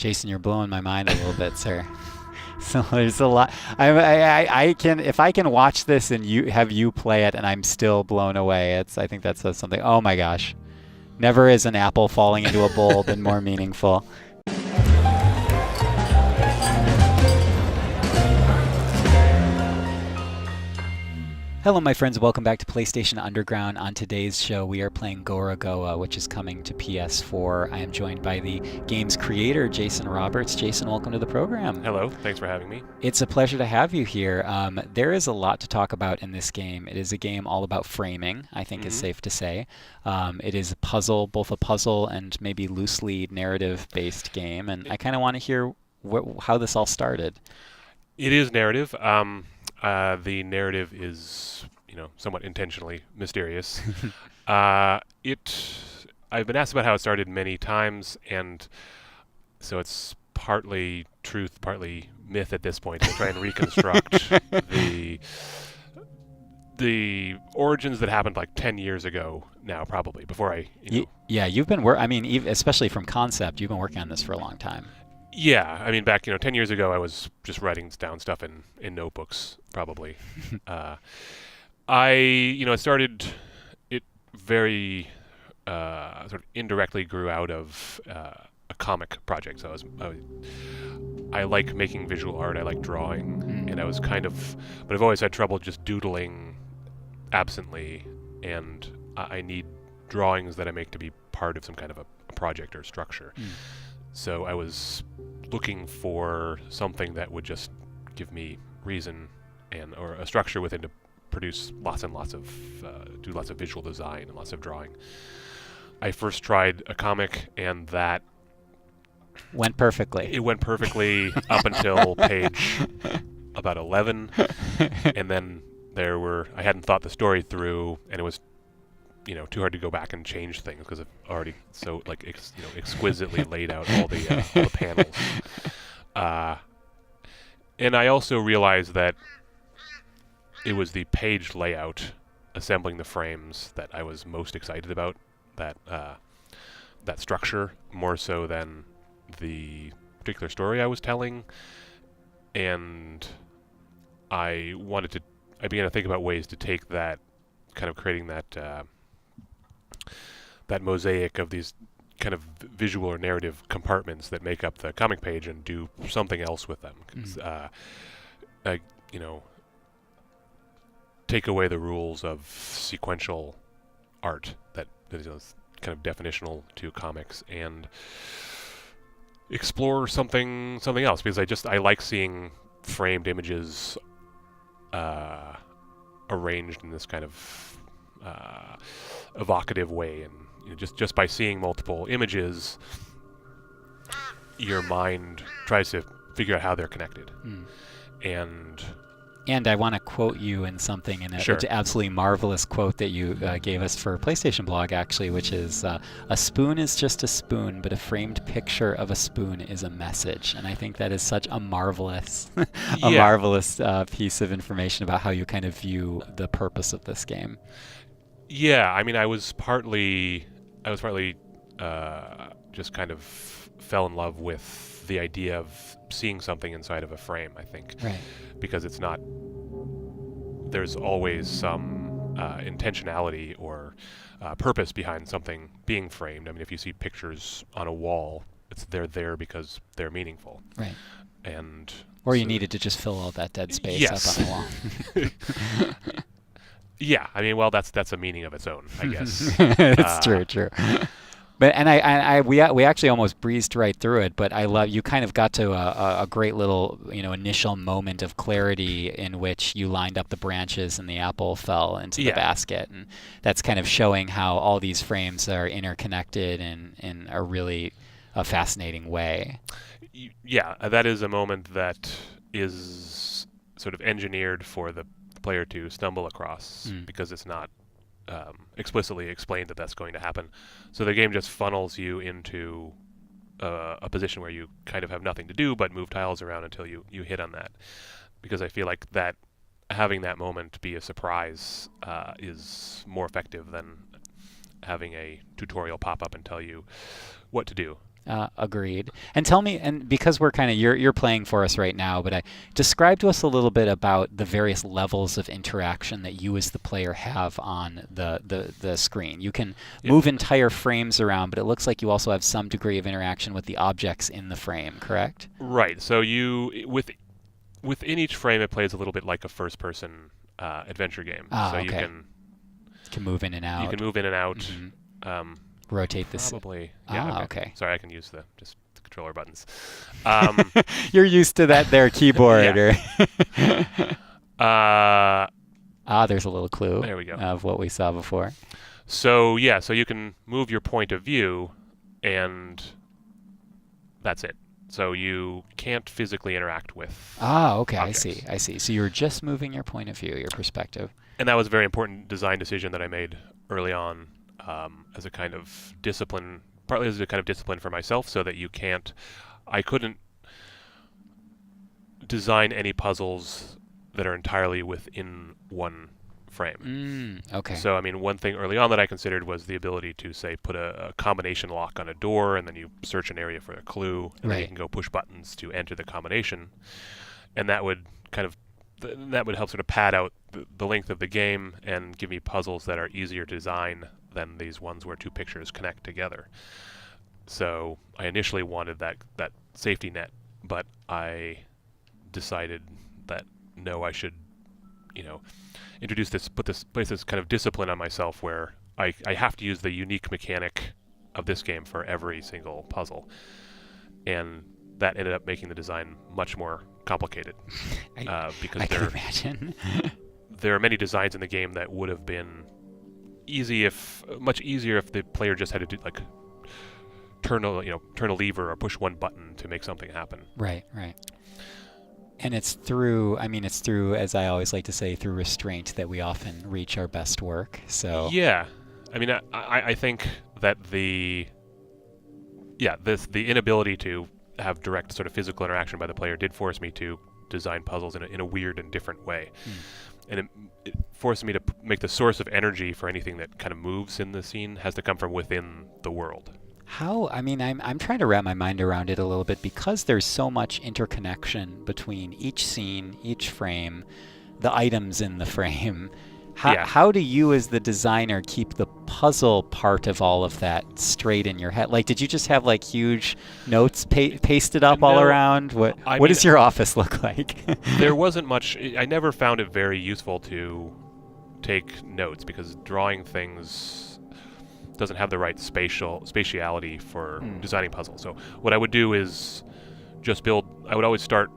Jason, you're blowing my mind a little bit, sir. So there's a lot. I can, if I can watch this and have you play it, and I'm still blown away. I think that says something. Oh my gosh, never is an apple falling into a bowl been more meaningful. Hello, my friends. Welcome back to PlayStation Underground. On today's show, we are playing Gorogoa, which is coming to PS4. I am joined by the game's creator, Jason Roberts. Jason, welcome to the program. Hello. Thanks for having me. It's a pleasure to have you here. There is a lot to talk about in this game. It is a game all about framing, I think is safe to say. It is a puzzle, both a puzzle and maybe loosely narrative-based game. And I kind of want to hear how this all started. It is narrative. The narrative is, somewhat intentionally mysterious. I've been asked about how it started many times, and so it's partly truth, partly myth at this point to try and reconstruct the origins that happened like 10 years ago now, probably, before I, Yeah, you've been especially from concept, you've been working on this for a long time. Yeah, I mean, back 10 years ago, I was just writing down stuff in notebooks, probably. I started it very sort of indirectly grew out of a comic project. So I like making visual art, I like drawing, and I was but I've always had trouble just doodling absently, and I need drawings that I make to be part of some kind of a project or structure. So I was looking for something that would just give me reason or a structure within to produce lots and lots of do lots of visual design and lots of drawing. I first tried a comic, and that went perfectly. It went perfectly up until page about 11, and then I hadn't thought the story through, and it was too hard to go back and change things because I've already so exquisitely laid out all the panels. And I also realized that it was the page layout, assembling the frames, that I was most excited about. That structure more so than the particular story I was telling. And I began to think about ways to take that, kind of creating that mosaic of these kind of visual or narrative compartments that make up the comic page and do something else with them. Take away the rules of sequential art that is kind of definitional to comics and explore something else, because I like seeing framed images arranged in this kind of evocative way, and just by seeing multiple images, your mind tries to figure out how they're connected. And I want to quote you in something, an absolutely marvelous quote that you gave us for PlayStation Blog, actually, which is, a spoon is just a spoon, but a framed picture of a spoon is a message. And I think that is such a marvelous marvelous piece of information about how you kind of view the purpose of this game. Yeah, I mean, I was partly just kind of fell in love with the idea of seeing something inside of a frame, I think. Right. Because there's always some intentionality or purpose behind something being framed. I mean, if you see pictures on a wall, they're there because they're meaningful. Right. Or you needed to just fill all that dead space up on the wall. Yeah, I mean, well, that's a meaning of its own, I guess. It's true. But we actually almost breezed right through it. But I love you kind of got to a great little initial moment of clarity in which you lined up the branches and the apple fell into the basket, and that's kind of showing how all these frames are interconnected in a really fascinating way. Yeah, that is a moment that is sort of engineered for the player to stumble across, because it's not explicitly explained that that's going to happen. So the game just funnels you into a position where you kind of have nothing to do but move tiles around until you hit on that. Because I feel like that having that moment be a surprise is more effective than having a tutorial pop up and tell you what to do. Agreed. And tell me, and because we're kind of you're playing for us right now, but describe to us a little bit about the various levels of interaction that you as the player have on the screen. You can move entire frames around, but it looks like you also have some degree of interaction with the objects in the frame, correct? Right. So within each frame, it plays a little bit like a first-person adventure game. So Okay. you Can move in and out. can move in and out. Rotate this. Probably. Yeah. Okay. Sorry, I can use just the controller buttons. You're used to that there keyboard. uh, There's a little clue There we go. of what we saw before. so you can move your point of view, and that's it. So you can't physically interact with Okay. objects. I see. So you're just moving your point of view, your perspective. And that was a very important design decision that I made early on, as a kind of discipline, partly as a kind of discipline for myself, so that I couldn't design any puzzles that are entirely within one frame. Okay. So, I mean, one thing early on that I considered was the ability to, say, put a combination lock on a door, and then you search an area for a clue, and then you Right. can go push buttons to enter the combination. And that would that would help sort of pad out the length of the game and give me puzzles that are easier to design than these ones where two pictures connect together. So I initially wanted that safety net, but I decided that no, I should, place this kind of discipline on myself where I have to use the unique mechanic of this game for every single puzzle. And that ended up making the design much more complicated, because I can imagine. there are many designs in the game that would have been much easier if the player just had to do like turn a lever or push one button to make something happen. Right. And it's through, as I always like to say, through restraint that we often reach our best work. So Yeah, I mean, I think that the inability to have direct sort of physical interaction by the player did force me to design puzzles in a weird and different way. And it forced me to make the source of energy for anything that kind of moves in the scene has to come from within the world. I'm trying to wrap my mind around it a little bit because there's so much interconnection between each scene, each frame, the items in the frame. How do you as the designer keep the puzzle part of all of that straight in your head? Like, did you just have like huge notes pasted up all around? What does your office look like? There wasn't much. I never found it very useful to take notes because drawing things doesn't have the right spatiality for designing puzzles. So what I would do is I would always start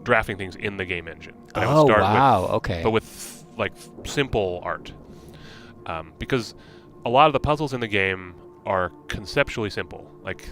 drafting things in the game engine. But I would start okay. But with like simple art, because a lot of the puzzles in the game are conceptually simple. Like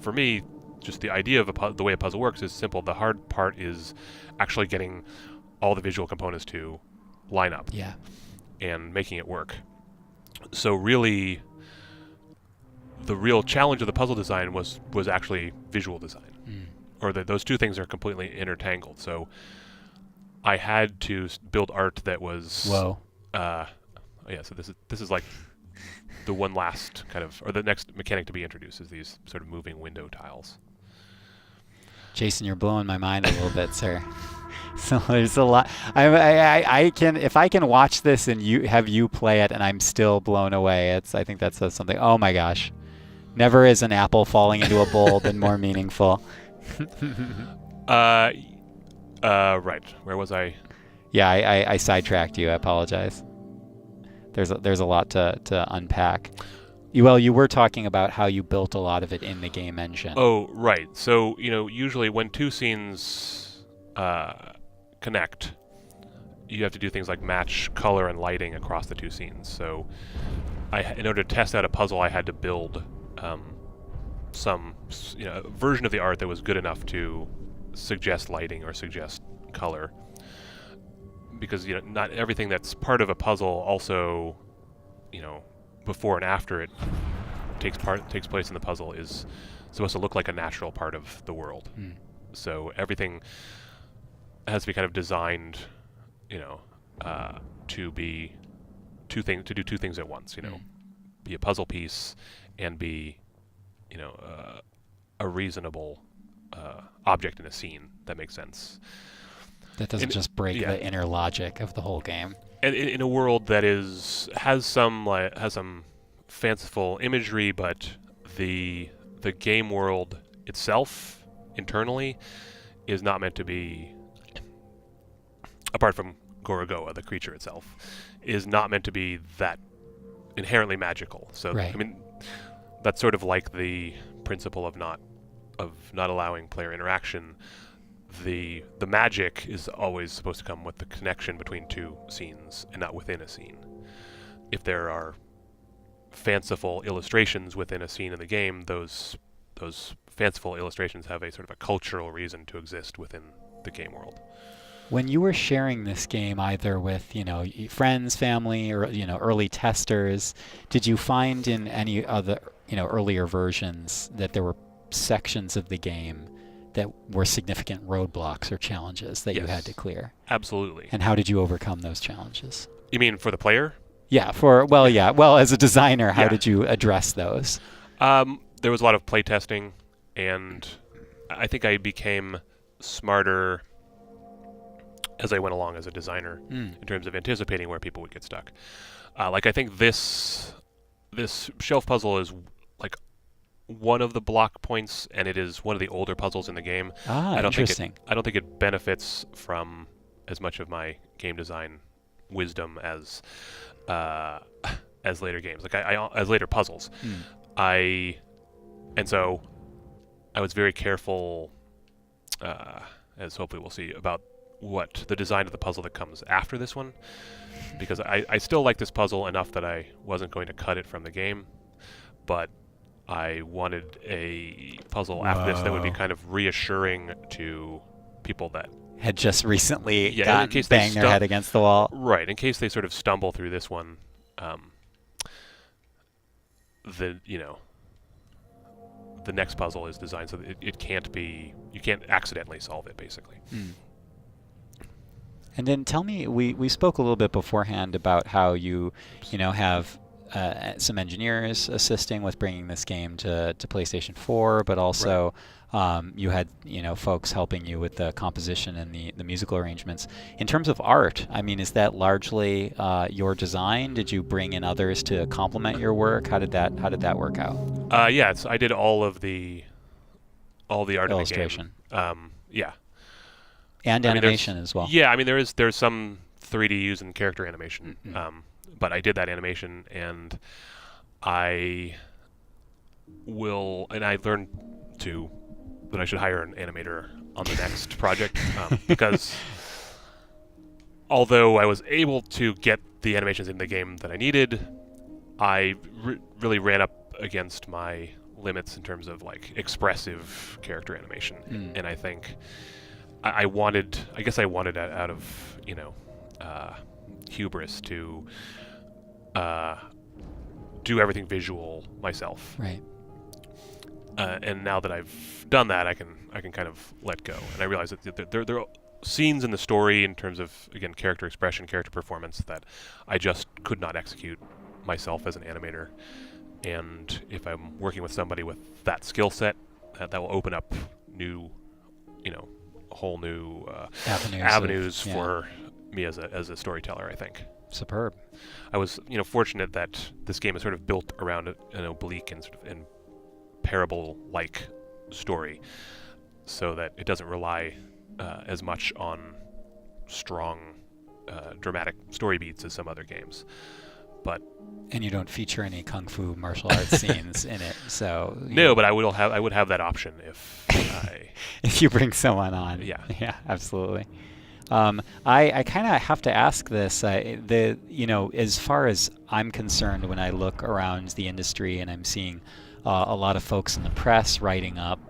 for me, just the idea of the way a puzzle works is simple. The hard part is actually getting all the visual components to line up. Yeah. And making it work. So really, the real challenge of the puzzle design was actually visual design, or those two things are completely intertangled. So I had to build art that was. Whoa. So this is like the one last kind of, or the next mechanic to be introduced is these sort of moving window tiles. Jason, you're blowing my mind a little bit, sir. So there's a lot. I can, if I can watch this and have you play it, and I'm still blown away. I think that says something. Oh my gosh, never is an apple falling into a bowl been more meaningful. Right. Where was I? Yeah, I sidetracked you. I apologize. There's a lot to unpack. Well, you were talking about how you built a lot of it in the game engine. Oh, right. So usually when two scenes connect, you have to do things like match color and lighting across the two scenes. So in order to test out a puzzle, I had to build some version of the art that was good enough to suggest lighting or suggest color, because not everything that's part of a puzzle also before and after it takes place in the puzzle is supposed to look like a natural part of the world. So everything has to be kind of designed, to be to do two things at once. be a puzzle piece and be, a reasonable object in a scene that makes sense. That doesn't just break the inner logic of the whole game. And in a world that has some fanciful imagery, but the game world itself internally is not meant to be, apart from Gorogoa, the creature itself, is not meant to be that inherently magical. So right. I mean, that's sort of like the principle of not allowing player interaction. The magic is always supposed to come with the connection between two scenes and not within a scene. If there are fanciful illustrations within a scene in the game, those fanciful illustrations have a sort of a cultural reason to exist within the game world. When you were sharing this game either with, friends, family, or, early testers, did you find in any other, earlier versions that there were sections of the game that were significant roadblocks or challenges that you had to clear? Absolutely. And how did you overcome those challenges? You mean for the player? Yeah, well, as a designer, how did you address those? There was a lot of playtesting, and I think I became smarter as I went along as a designer in terms of anticipating where people would get stuck. I think this shelf puzzle is like one of the block points, and it is one of the older puzzles in the game. Interesting. I don't think it benefits from as much of my game design wisdom as later games, as later puzzles. And so I was very careful, as hopefully we'll see, about what the design of the puzzle that comes after this one, because I still like this puzzle enough that I wasn't going to cut it from the game, but I wanted a puzzle after this that would be kind of reassuring to people that had just recently banged their head against the wall. Right, in case they sort of stumble through this one, the next puzzle is designed so that it can't be, you can't accidentally solve it, basically. And then tell me, we spoke a little bit beforehand about how you have some engineers assisting with bringing this game to PlayStation 4, but also you had folks helping you with the composition and the musical arrangements. In terms of art, I mean, is that largely your design? Did you bring in others to complement your work? How did that work out? Yes, I did all the art illustration. In the game. Yeah. And animation as well. Yeah, I mean there's some 3D used in character animation, but I did that animation, and I learned that I should hire an animator on the next project, because although I was able to get the animations in the game that I needed, I really ran up against my limits in terms of like expressive character animation, and I think I guess I wanted out of hubris to do everything visual myself. Right. And now that I've done that, I can kind of let go, and I realize that there are scenes in the story in terms of, again, character expression, character performance, that I just could not execute myself as an animator. And if I'm working with somebody with that skill set, that will open up new, whole new avenues for me as a storyteller, I think. Superb. I was fortunate that this game is sort of built around an oblique and sort of parable-like story, so that it doesn't rely as much on strong dramatic story beats as some other games. And you don't feature any kung fu martial arts scenes in it, so no. But I would have that option if if you bring someone on. Yeah, absolutely. I kind of have to ask this. As far as I'm concerned, when I look around the industry and I'm seeing a lot of folks in the press writing up,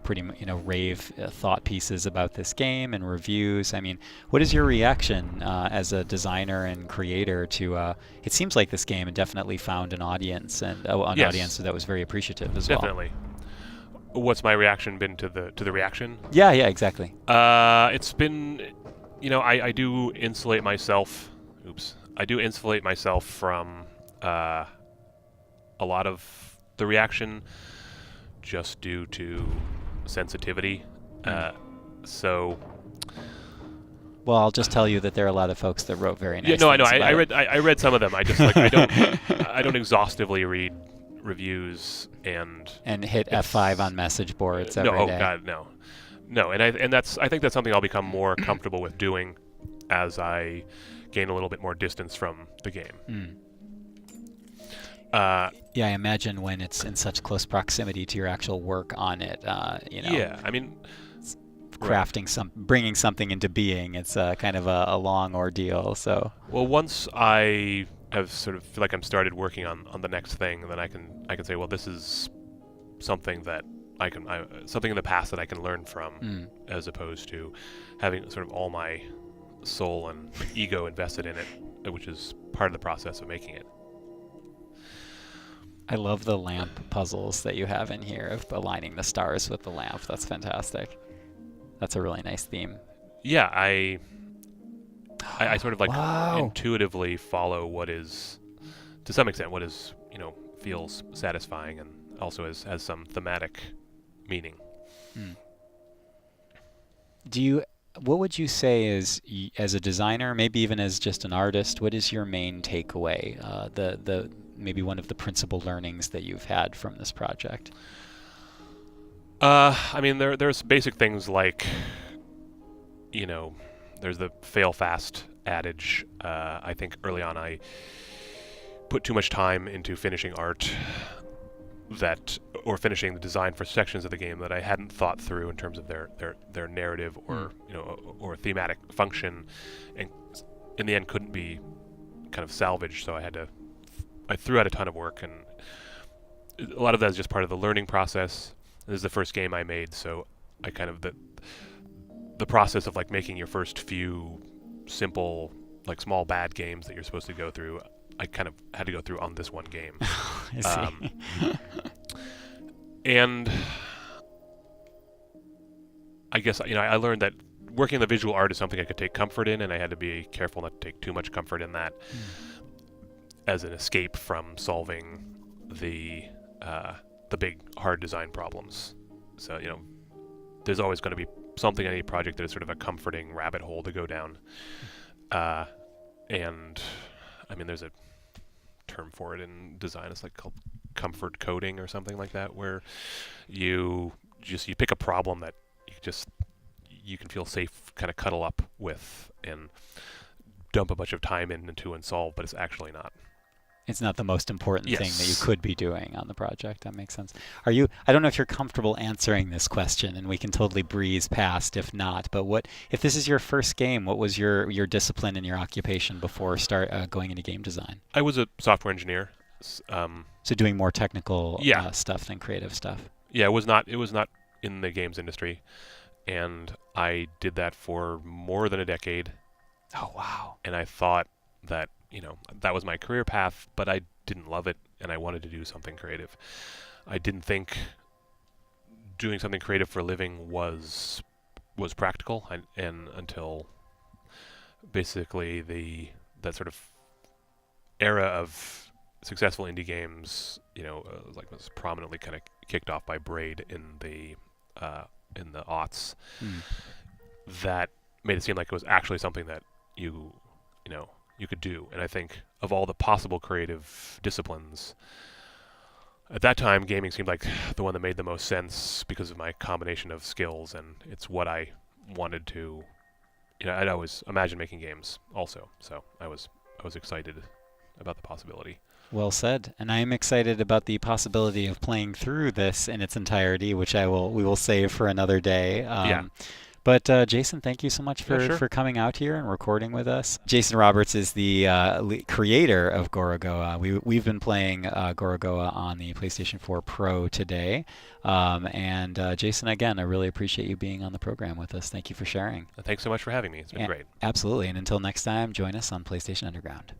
pretty rave thought pieces about this game and reviews. I mean, what is your reaction as a designer and creator to? It seems like this game definitely found an audience, and audience that was very appreciative as well. Definitely. What's my reaction been to the reaction? Yeah, exactly. It's been, I do insulate myself. I do insulate myself from a lot of the reaction just due to sensitivity. So. Well, I'll just tell you that there are a lot of folks that wrote very nice. Yeah, no, I know. things about it. I read some of them. I just like I don't exhaustively read reviews and hit F5 on message boards every no, day. Oh God, no. And I think that's something I'll become more comfortable with doing as I gain a little bit more distance from the game. Yeah, I imagine when it's in such close proximity to your actual work on it, Yeah, I mean, crafting bringing something into being, it's kind of a long ordeal. So. Well, once I have sort of feel like I'm started working on the next thing, then I can say, well, this is something that something in the past that I can learn from, as opposed to having sort of all my soul and ego invested in it, which is part of the process of making it. I love the lamp puzzles that you have in here of aligning the stars with the lamp. That's fantastic. That's a really nice theme. Yeah, I sort of like Wow. intuitively follow what is, to some extent, what is, feels satisfying and also has some thematic meaning. What would you say is, as a designer, maybe even as just an artist, what is your main takeaway? The maybe one of the principal learnings that you've had from this project? I mean, there's basic things like, there's the fail fast adage. I think early on I put too much time into finishing art or finishing the design for sections of the game that I hadn't thought through in terms of their narrative or or thematic function, and in the end couldn't be kind of salvaged. So I threw out a ton of work, and a lot of that is just part of the learning process. This is the first game I made, so I kind of the process of like making your first few simple, like small bad games that you're supposed to go through, I kind of had to go through on this one game. I see. And I guess I learned that working the visual art is something I could take comfort in, and I had to be careful not to take too much comfort in that as an escape from solving the big hard design problems. So there's always going to be something in any project that is sort of a comforting rabbit hole to go down. And I mean, there's a term for it in design. It's like called comfort coding or something like that, where you pick a problem that you can feel safe, kind of cuddle up with and dump a bunch of time into and solve, but it's actually not. It's not the most important Yes. thing that you could be doing on the project. That makes sense. I don't know if you're comfortable answering this question, and we can totally breeze past if not, but if this is your first game, what was your discipline and your occupation before going into game design? I was a software engineer. So doing more technical Yeah. stuff than creative stuff. Yeah, it was not in the games industry, and I did that for more than a decade. Oh, wow. And I thought that that was my career path, but I didn't love it, and I wanted to do something creative. I didn't think doing something creative for a living was practical, and until basically that sort of era of successful indie games, was prominently kind of kicked off by Braid in the aughts. That made it seem like it was actually something that you could do. And I think of all the possible creative disciplines, at that time, gaming seemed like the one that made the most sense because of my combination of skills, and it's what I wanted to. I'd always imagined making games also, so I was excited about the possibility. Well said. And I am excited about the possibility of playing through this in its entirety, which we will save for another day. Yeah. But Jason, thank you so much for coming out here and recording with us. Jason Roberts is the creator of Gorogoa. We've been playing Gorogoa on the PlayStation 4 Pro today. And Jason, again, I really appreciate you being on the program with us. Thank you for sharing. Thanks so much for having me. It's been great. Absolutely. And until next time, join us on PlayStation Underground.